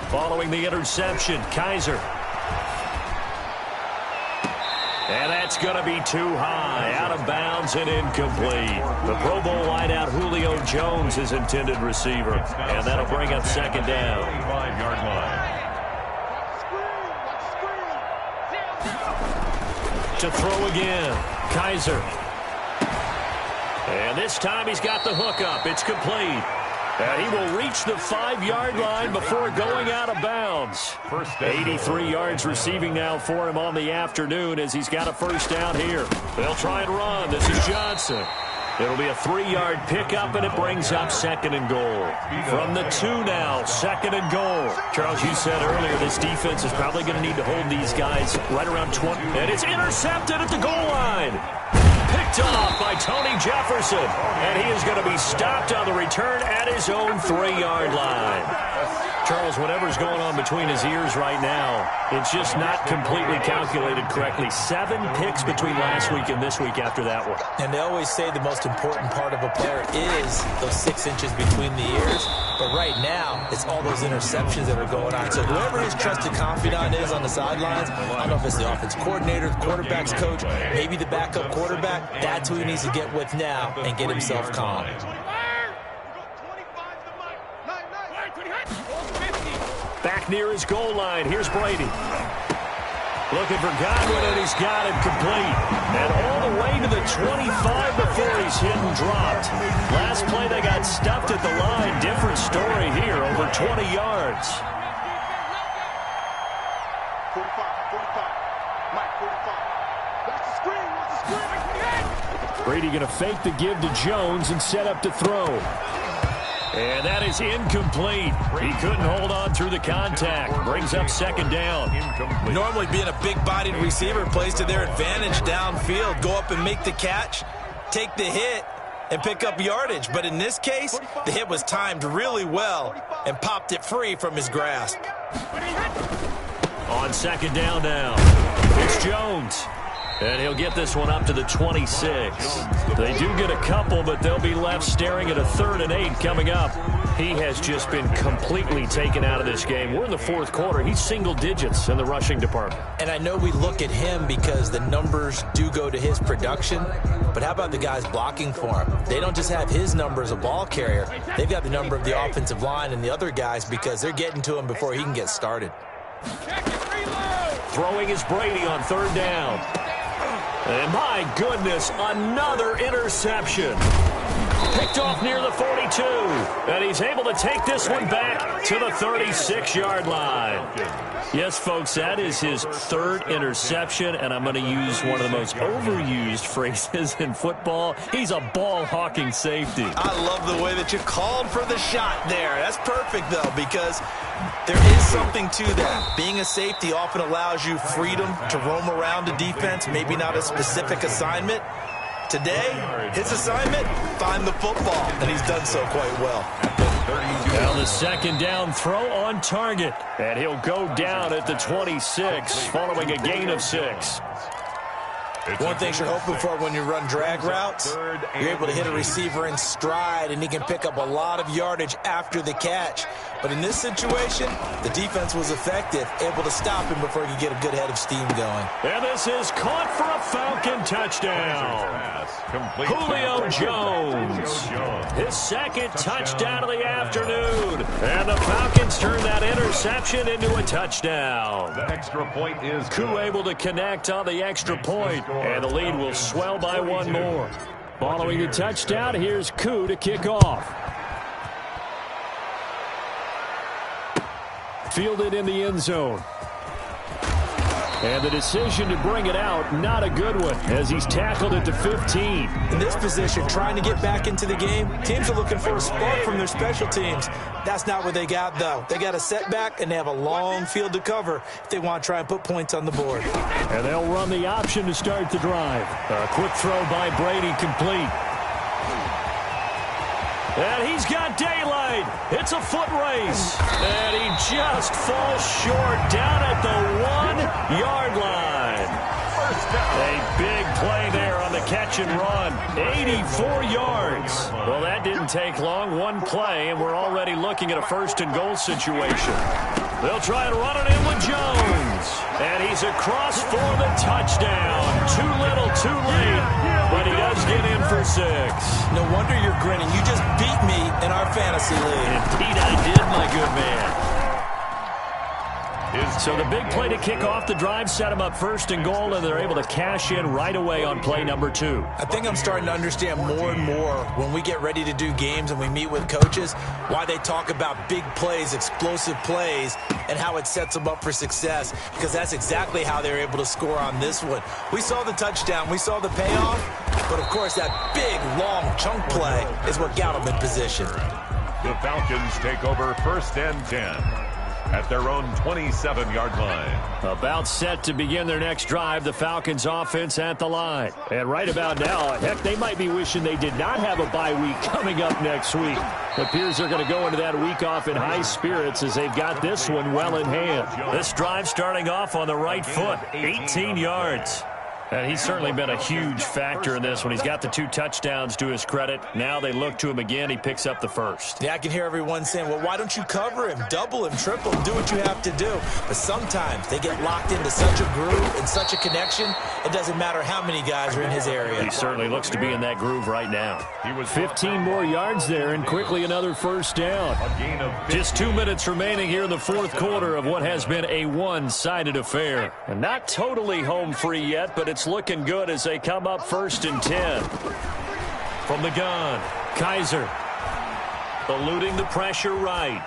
[SPEAKER 8] Following the interception, Kaiser. And that's going to be too high, out of bounds and incomplete. The Pro Bowl wideout Julio Jones is intended receiver, and that'll bring up 2nd down.
[SPEAKER 10] 25-yard line.
[SPEAKER 8] To throw again, Kaiser. And this time he's got the hook up. It's complete. And he will reach the 5-yard line before going out of bounds. 83 yards receiving now for him on the afternoon as he's got a first down here. They'll try and run. This is Johnson. It'll be a 3-yard pickup, and it brings up 2nd and goal. From the 2 now, 2nd and goal. Charles, you said earlier this defense is probably going to need to hold these guys right around 20. And it's intercepted at the goal line. Picked off by Tony Jefferson. And he is going to be stopped on the return at his own 3-yard line. Charles, whatever's going on between his ears right now, it's just not completely calculated correctly. 7 picks between last week and this week after that one.
[SPEAKER 9] And they always say the most important part of a player is those 6 inches between the ears. But right now, it's all those interceptions that are going on. So whoever his trusted confidant is on the sidelines, I don't know if it's the offense coordinator, the quarterback's coach, maybe the backup quarterback, that's who he needs to get with now and get himself calm.
[SPEAKER 8] Back near his goal line. Here's Brady. Looking for Godwin, and he's got him complete. And all the way to the 25 before he's hit and dropped. Last play, they got stuffed at the line. Different story here, over 20 yards.
[SPEAKER 1] 45.
[SPEAKER 8] Brady going to fake the give to Jones and set up to throw. And that is incomplete. He couldn't hold on through the contact. Brings up 2nd down.
[SPEAKER 9] Normally being a big-bodied receiver plays to their advantage downfield. Go up and make the catch, take the hit, and pick up yardage. But in this case, the hit was timed really well and popped it free from his grasp.
[SPEAKER 8] On 2nd down now, it's Jones. And he'll get this one up to the 26. They do get a couple, but they'll be left staring at a 3rd and 8 coming up. He has just been completely taken out of this game. We're in the 4th quarter. He's single digits in the rushing department.
[SPEAKER 9] And I know we look at him because the numbers do go to his production, but how about the guys blocking for him? They don't just have his number as a ball carrier. They've got the number of the offensive line and the other guys because they're getting to him before he can get started.
[SPEAKER 8] Throwing is Brady on 3rd down. And my goodness, another interception. Picked off near the 42. And he's able to take this one back to the 36-yard line. Yes, folks, that is his 3rd interception, and I'm going to use one of the most overused phrases in football. He's a ball-hawking safety.
[SPEAKER 9] I love the way that you called for the shot there. That's perfect, though, because there is something to that. Being a safety often allows you freedom to roam around a defense, maybe not a specific assignment. Today, his assignment, find the football, and he's done so quite well.
[SPEAKER 8] Now the 2nd down throw on target, and he'll go down at the 26 following a gain of 6.
[SPEAKER 9] One thing you're hoping for when you run drag routes, you're able to hit a receiver in stride, and he can pick up a lot of yardage after the catch. But in this situation, the defense was effective, able to stop him before he could get a good head of steam going.
[SPEAKER 8] And this is caught for a Falcon touchdown. Julio Jones. His second touchdown of the afternoon. And the Falcons turn that interception into a touchdown.
[SPEAKER 10] The extra point is
[SPEAKER 8] Koo able to connect on the extra point, and the lead will swell by one more. Following the touchdown, here's Koo to kick off. Fielded in the end zone. And the decision to bring it out, not a good one, as he's tackled it to 15.
[SPEAKER 9] In this position, trying to get back into the game, teams are looking for a spark from their special teams. That's not what they got, though. They got a setback, and they have a long field to cover if they want to try and put points on the board.
[SPEAKER 8] And they'll run the option to start the drive. A quick throw by Brady, complete. And he's got daylight. It's a foot race. And he just falls short down at the 1-yard line. A big play there on the catch and run. 84 yards. Well, that didn't take long. One play, and we're already looking at a first-and-goal situation. They'll try and run it in with Jones. And he's across for the touchdown. Too little, too late. But he does get in for 6.
[SPEAKER 9] No wonder you're grinning. You just beat me in our fantasy league.
[SPEAKER 8] Indeed I did, my good man. So the big play to kick off the drive set them up first and goal, and they're able to cash in right away on play number 2.
[SPEAKER 9] I think I'm starting to understand more and more when we get ready to do games and we meet with coaches why they talk about big plays, explosive plays, and how it sets them up for success, because that's exactly how they're able to score on this one. We saw the touchdown. We saw the payoff, but, of course, that big, long chunk play is what got them in position.
[SPEAKER 10] The Falcons take over 1st and 10. At their own 27-yard line.
[SPEAKER 8] About set to begin their next drive, the Falcons offense at the line. And right about now, heck, they might be wishing they did not have a bye week coming up next week. It appears they're going to go into that week off in high spirits as they've got this one well in hand. This drive starting off on the right foot, 18 yards. And he's certainly been a huge factor in this one. He's got the 2 touchdowns to his credit. Now they look to him again. He picks up the first.
[SPEAKER 9] Yeah, I can hear everyone saying, well, why don't you cover him, double him, triple him, do what you have to do. But sometimes they get locked into such a groove and such a connection, it doesn't matter how many guys are in his area.
[SPEAKER 8] He certainly looks to be in that groove right now. He was 15 more yards there and quickly another first down. Just 2 minutes remaining here in the 4th quarter of what has been a one-sided affair. And not totally home free yet, but it's looking good as they come up 1st and 10. From the gun, Kaiser eluding the pressure right.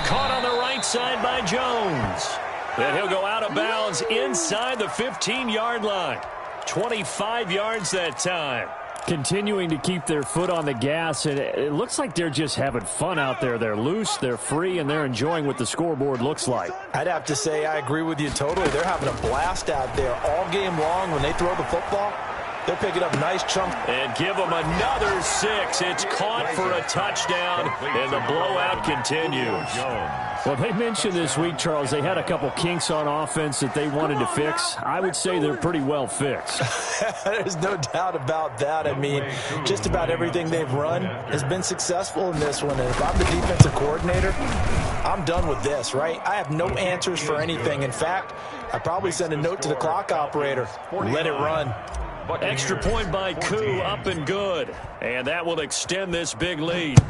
[SPEAKER 8] Caught on the right side by Jones. Then he'll go out of bounds inside the 15-yard line. 25 yards that time. Continuing to keep their foot on the gas, and it looks like they're just having fun out there. They're loose, they're free, and they're enjoying what the scoreboard looks like.
[SPEAKER 9] I'd have to say I agree with you totally. They're having a blast out there all game long. When they throw the football, they're picking up nice chunks.
[SPEAKER 8] And give them another 6. It's caught for a touchdown, and the blowout continues. Well, they mentioned this week, Charles, they had a couple kinks on offense that they wanted to fix. I would say they're pretty well fixed.
[SPEAKER 9] There's no doubt about that. I mean, just about everything they've run has been successful in this one. And if I'm the defensive coordinator, I'm done with this, right? I have no answers for anything. In fact, I probably send a note to the clock operator. Let it run.
[SPEAKER 8] Extra point by Koo, up and good. And that will extend this big lead.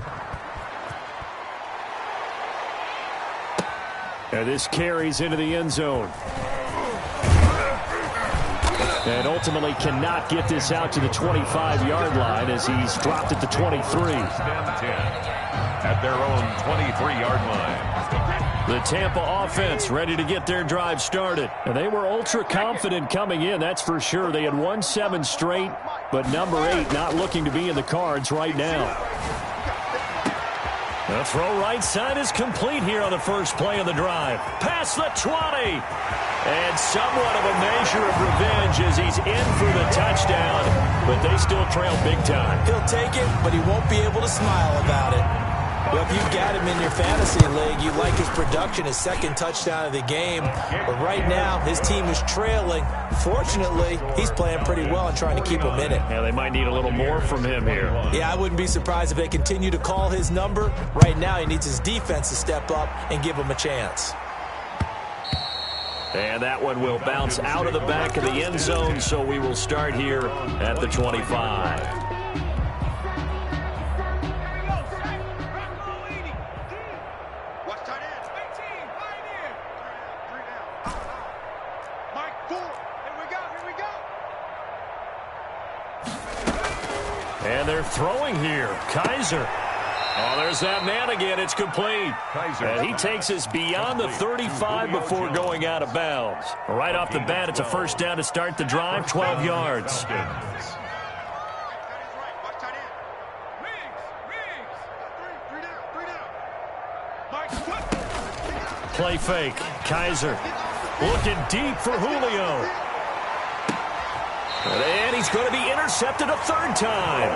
[SPEAKER 8] And this carries into the end zone. And ultimately cannot get this out to the 25-yard line as he's dropped it to 23.
[SPEAKER 10] At their own 23-yard line.
[SPEAKER 8] The Tampa offense ready to get their drive started. And they were ultra confident coming in, that's for sure. They had won 7 straight, but number 8 not looking to be in the cards right now. The throw right side is complete here on the first play of the drive. Past the 20. And somewhat of a measure of revenge as he's in for the touchdown, but they still trail big time.
[SPEAKER 9] He'll take it, but he won't be able to smile about it. Well, if you've got him in your fantasy league, you like his production, his second touchdown of the game. But right now, his team is trailing. Fortunately, he's playing pretty well and trying to keep him in it.
[SPEAKER 8] Yeah, they might need a little more from him here.
[SPEAKER 9] Yeah, I wouldn't be surprised if they continue to call his number. Right now, he needs his defense to step up and give him a chance.
[SPEAKER 8] And that one will bounce out of the back of the end zone, so we will start here at the 25. And they're throwing here. Kaiser. Oh, there's that man again. It's complete. And he takes us beyond the 35 before going out of bounds. Right off the bat, it's a first down to start the drive, 12 yards. Play fake. Kaiser looking deep for Julio. And he's going to be intercepted a third time.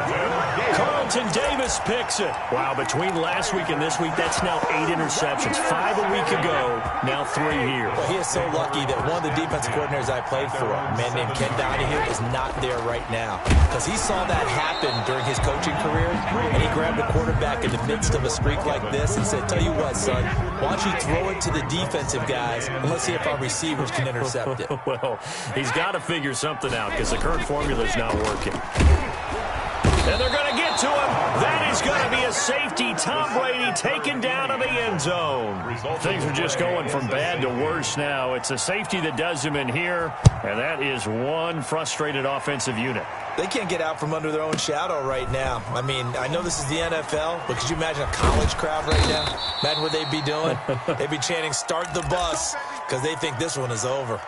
[SPEAKER 8] Carlton Davis picks it. Wow, between last week and this week, that's now 8 interceptions. 5 a week ago, now 3 here.
[SPEAKER 9] Well, he is so lucky that one of the defensive coordinators I played for, a man named Ken Donahue, is not there right now. Because he saw that happen during his coaching career, and he grabbed a quarterback in the midst of a streak like this and said, tell you what, son, why don't you throw it to the defensive guys, and let's see if our receivers can intercept it.
[SPEAKER 8] Well, he's got to figure something out because the current formula is not working. And they're going to get to him. That is going to be a safety. Tom Brady taken down in the end zone. Things are just going from bad to worse now. It's a safety that does him in here, and that is one frustrated offensive unit.
[SPEAKER 9] They can't get out from under their own shadow right now. I mean, I know this is the NFL, but could you imagine a college crowd right now? Imagine what they'd be doing. They'd be chanting, start the bus, because they think this one is over.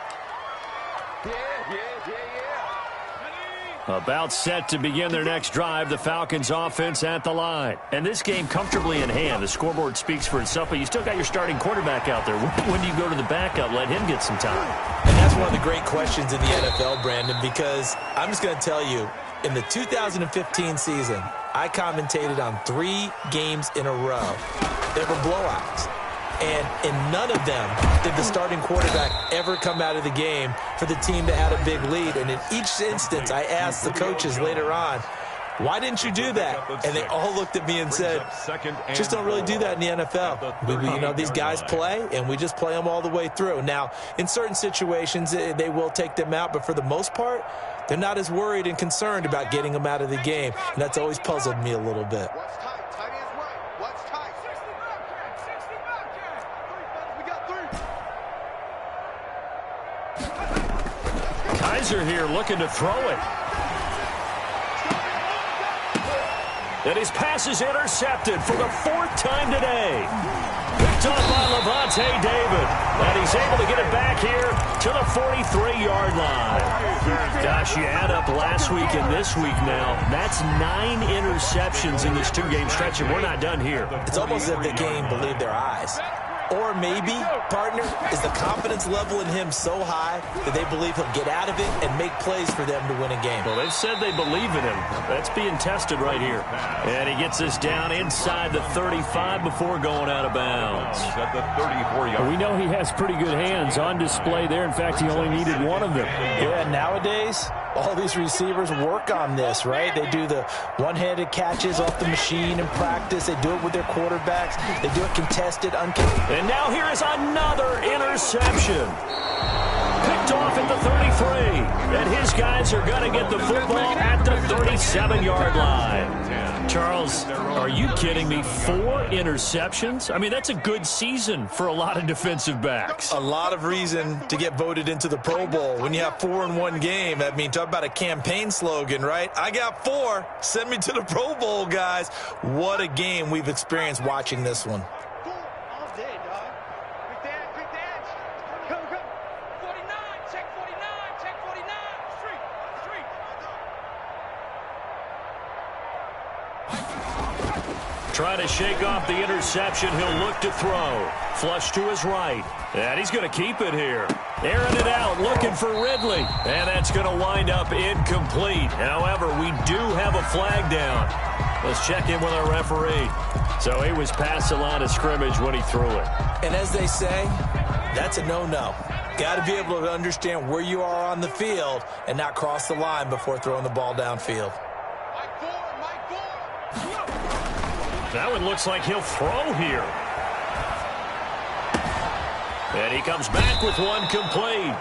[SPEAKER 8] About set to begin their next drive, the Falcons offense at the line. And this game comfortably in hand. The scoreboard speaks for itself, but you still got your starting quarterback out there. When do you go to the backup? Let him get some time.
[SPEAKER 9] And that's one of the great questions in the NFL, Brandon, because I'm just going to tell you, in the 2015 season, I commentated on 3 games in a row. They were blowouts. And in none of them did the starting quarterback ever come out of the game for the team that had a big lead. And in each instance, I asked the coaches later on, why didn't you do that? And they all looked at me and said, just don't really do that in the NFL. These guys play, and we just play them all the way through. Now, in certain situations, they will take them out, but for the most part, they're not as worried and concerned about getting them out of the game. And that's always puzzled me a little bit.
[SPEAKER 8] Kaiser here looking to throw it. And his pass is intercepted for the 4th time today. Picked up by Levante David. And he's able to get it back here to the 43-yard line. Gosh, you add up last week and this week now. That's 9 interceptions in this 2-game stretch, and we're not done here.
[SPEAKER 9] It's almost as if they can't even believe their eyes. Or maybe, partner, is the confidence level in him so high that they believe he'll get out of it and make plays for them to win a game.
[SPEAKER 8] Well, they've said they believe in him. That's being tested right here. And he gets us down inside the 35 before going out of bounds.
[SPEAKER 10] At the 34-yard.
[SPEAKER 8] We know he has pretty good hands on display there. In fact, he only needed one of them.
[SPEAKER 9] Yeah, nowadays, all these receivers work on this, right? They do the one-handed catches off the machine in practice. They do it with their quarterbacks. They do it contested, uncontested.
[SPEAKER 8] And now here is another interception. Picked off at the 33. And his guys are going to get the football at the 37-yard line. Charles, are you kidding me? 4 interceptions? I mean, that's a good season for a lot of defensive backs.
[SPEAKER 9] A lot of reason to get voted into the Pro Bowl. When you have 4 in one game, I mean, talk about a campaign slogan, right? I got 4. Send me to the Pro Bowl, guys. What a game we've experienced watching this one.
[SPEAKER 8] Trying to shake off the interception. He'll look to throw. Flush to his right. And he's going to keep it here. Airing it out, looking for Ridley. And that's going to wind up incomplete. However, we do have a flag down. Let's check in with our referee. So he was past the line of scrimmage when he threw it.
[SPEAKER 9] And as they say, that's a no-no. Got to be able to understand where you are on the field and not cross the line before throwing the ball downfield.
[SPEAKER 8] That one looks like he'll throw here. And he comes back with one complete.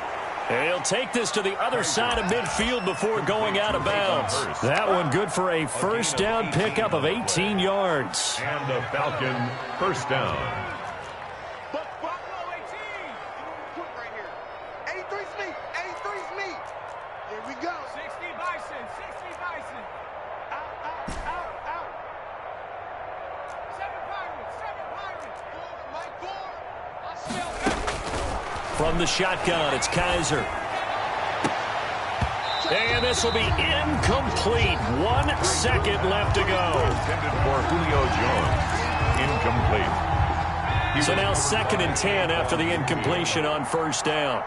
[SPEAKER 8] And he'll take this to the other side of midfield before going out of bounds. That one good for a first down pickup of 18 yards.
[SPEAKER 10] And the Falcon first down.
[SPEAKER 8] From the shotgun, it's Kaiser. And this will be incomplete. 1 second left to go.
[SPEAKER 10] Intended for Julio Jones. Incomplete.
[SPEAKER 8] So now 2nd and 10 after the incompletion on first down.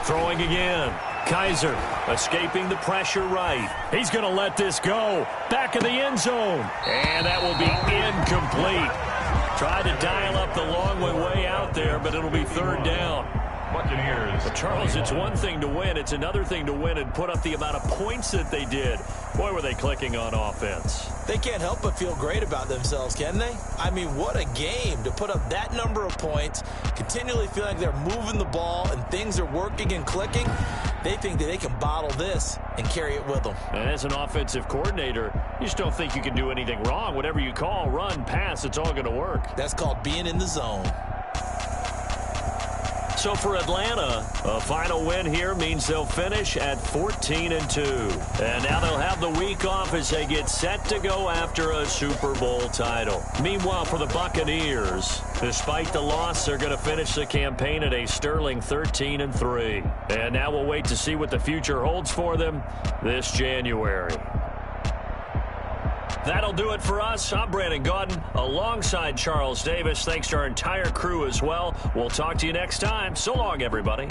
[SPEAKER 8] Throwing again. Kaiser escaping the pressure right. He's going to let this go. Back of the end zone. And that will be incomplete. Tried to dial up the long way out there, but it'll be 3rd down.
[SPEAKER 10] Buccaneers.
[SPEAKER 8] But Charles, it's one thing to win. It's another thing to win and put up the amount of points that they did. Boy, were they clicking on offense.
[SPEAKER 9] They can't help but feel great about themselves, can they? I mean, what a game to put up that number of points, continually feel like they're moving the ball and things are working and clicking. They think that they can bottle this and carry it with them.
[SPEAKER 8] And as an offensive coordinator, you just don't think you can do anything wrong. Whatever you call, run, pass, it's all going to work.
[SPEAKER 9] That's called being in the zone.
[SPEAKER 8] So for Atlanta, a final win here means they'll finish at 14-2. And now they'll have the week off as they get set to go after a Super Bowl title. Meanwhile, for the Buccaneers, despite the loss, they're going to finish the campaign at a sterling 13-3. And now we'll wait to see what the future holds for them this January. That'll do it for us. I'm Brandon Gaudin alongside Charles Davis. Thanks to our entire crew as well. We'll talk to you next time. So long, everybody.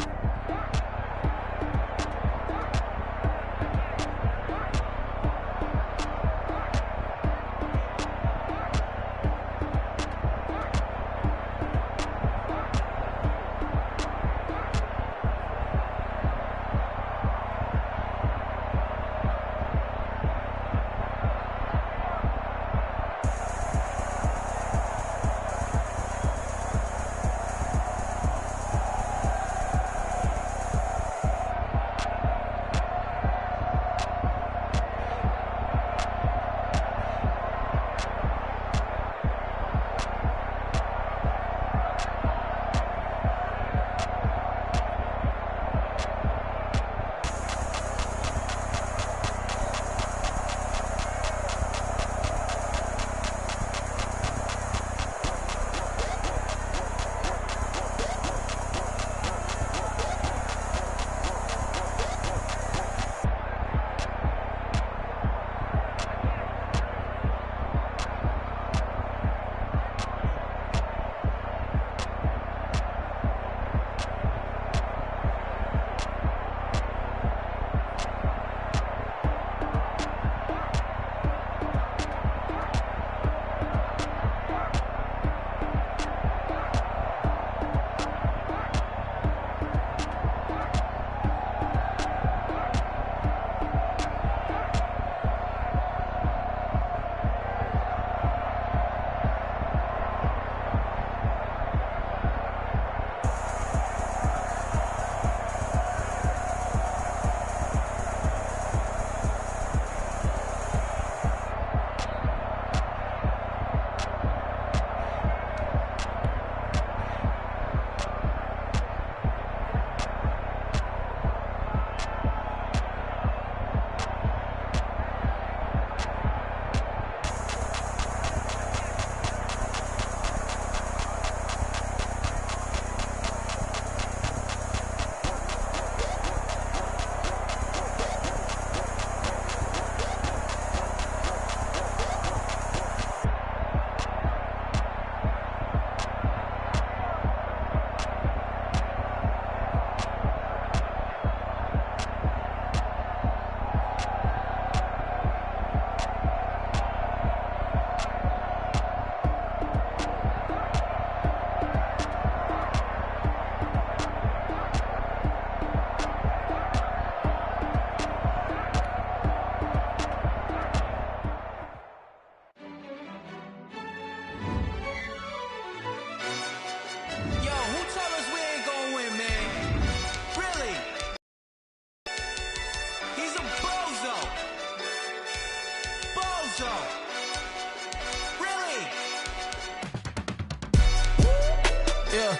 [SPEAKER 11] yeah.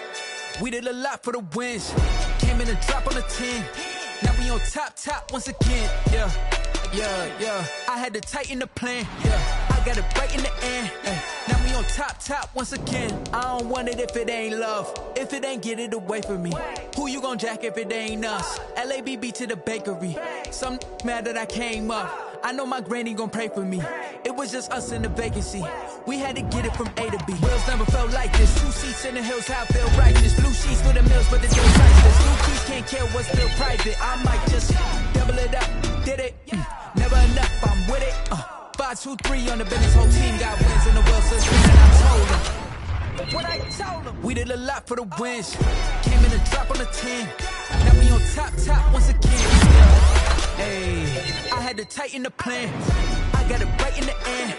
[SPEAKER 11] We did a lot for the wins. Came in and drop on the 10. Now we on top once again, yeah. I had to tighten the plan, yeah. I got it right in the end, now we on top once again. I don't want it if it ain't love. If it ain't, get it away from me. Who you gon' jack if it ain't us? LABB to the bakery. Some mad that I came up. I know my granny gon' pray for me. It was just us in the vacancy. We had to get it from A to B. Wheels never felt like this. 2 seats in the hills, how I feel righteous. Blue sheets for the mills, but the deal's priceless. New keys can't care what's still private. I might just double it up. Did it? Never enough, I'm with it. 5, 2, 3 on the business. Whole team got wins in the world system, and I told them what I told them. We did a lot for the wins. Came in and drop on the 10. Now we on top once again. Hey, I had to tighten the plan. I got it right in the end.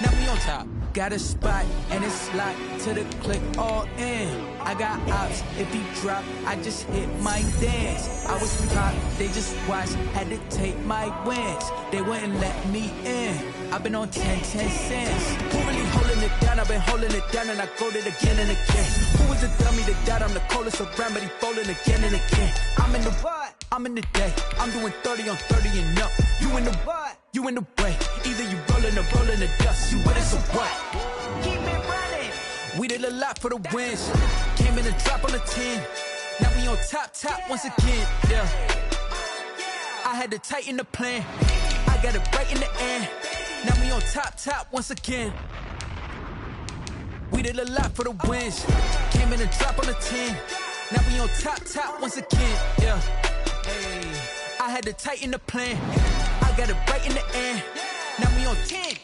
[SPEAKER 11] Now we on top. Got a spot and it's locked to the click all in. I got ops, if he drop, I just hit my dance. I was pop, they just watched, had to take my wins. They wouldn't let me in. I've been on 10 cents. Who really holding it down? I've been holding it down and I go it again and again. Who was the dummy that died? I'm the coldest around, but he falling again and again. I'm in the what? I'm in the day. I'm doing 30 on 30 and up. You in the what? You in the way. Either you rolling or rolling the dust. You with it, so what? Keep it running. We did a lot for the wins. Came in and drop on the 10. Now we on top once again, yeah. I had to tighten the plan. I got it right in the end. Now we on top once again. We did a lot for the wins. Came in and drop on the 10. Now we on top once again, yeah. Hey, I had to tighten the plan. I got it right in the end. Now we on 10.